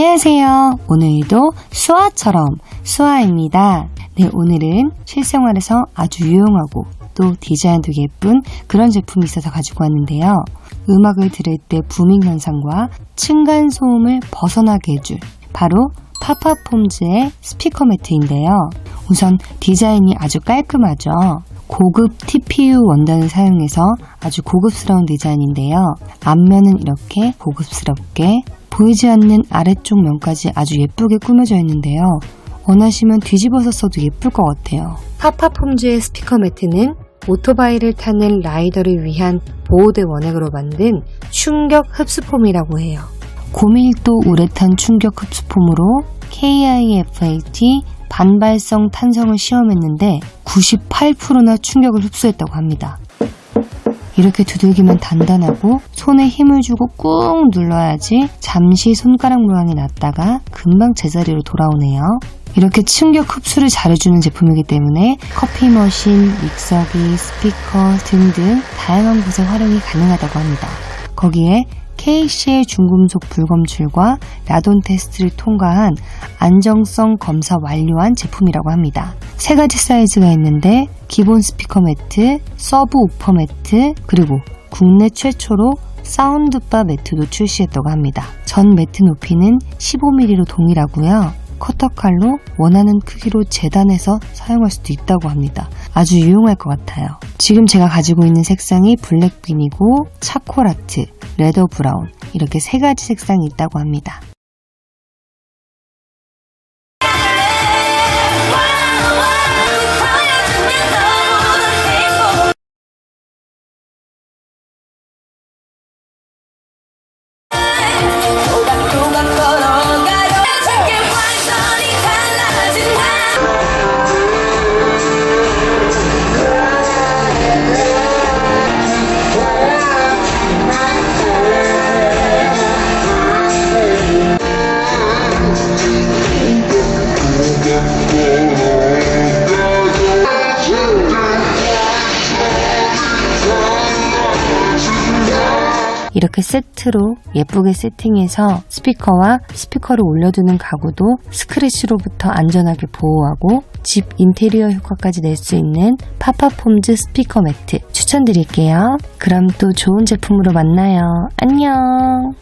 안녕하세요. 오늘도 수아처럼 수아입니다. 네, 오늘은 실생활에서 아주 유용하고 또 디자인도 예쁜 그런 제품이 있어서 가지고 왔는데요. 음악을 들을 때 부밍 현상과 층간소음을 벗어나게 해줄 바로 파파폼즈의 스피커 매트인데요. 우선 디자인이 아주 깔끔하죠. 고급 TPU 원단을 사용해서 아주 고급스러운 디자인인데요. 앞면은 이렇게 고급스럽게 보이지 않는 아래쪽 면까지 아주 예쁘게 꾸며져 있는데요. 원하시면 뒤집어서 써도 예쁠 것 같아요. 파파폼즈의 스피커 매트는 오토바이를 타는 라이더를 위한 보호대 원액으로 만든 충격 흡수폼이라고 해요. 고밀도 우레탄 충격 흡수폼으로 KIFAT 반발성 탄성을 시험했는데 98%나 충격을 흡수했다고 합니다. 이렇게 두들기면 단단하고 손에 힘을 주고 꾹 눌러야지 잠시 손가락 모양이 났다가 금방 제자리로 돌아오네요. 이렇게 충격 흡수를 잘해주는 제품이기 때문에 커피 머신, 믹서기, 스피커 등등 다양한 곳에 활용이 가능하다고 합니다. 거기에 KCL 중금속 불검출과 라돈 테스트를 통과한 안정성 검사 완료한 제품이라고 합니다. 3가지 사이즈가 있는데 기본 스피커 매트, 서브 우퍼 매트, 그리고 국내 최초로 사운드바 매트도 출시했다고 합니다. 전 매트 높이는 15mm로 동일하고요. 커터칼로 원하는 크기로 재단해서 사용할 수도 있다고 합니다. 아주 유용할 것 같아요. 지금 제가 가지고 있는 색상이 블랙빈이고 차콜아트, 레더 브라운 이렇게 3가지 색상이 있다고 합니다. 이렇게 세트로 예쁘게 세팅해서 스피커와 스피커를 올려두는 가구도 스크래치로부터 안전하게 보호하고 집 인테리어 효과까지 낼 수 있는 파파폼즈 스피커 매트 추천드릴게요. 그럼 또 좋은 제품으로 만나요. 안녕.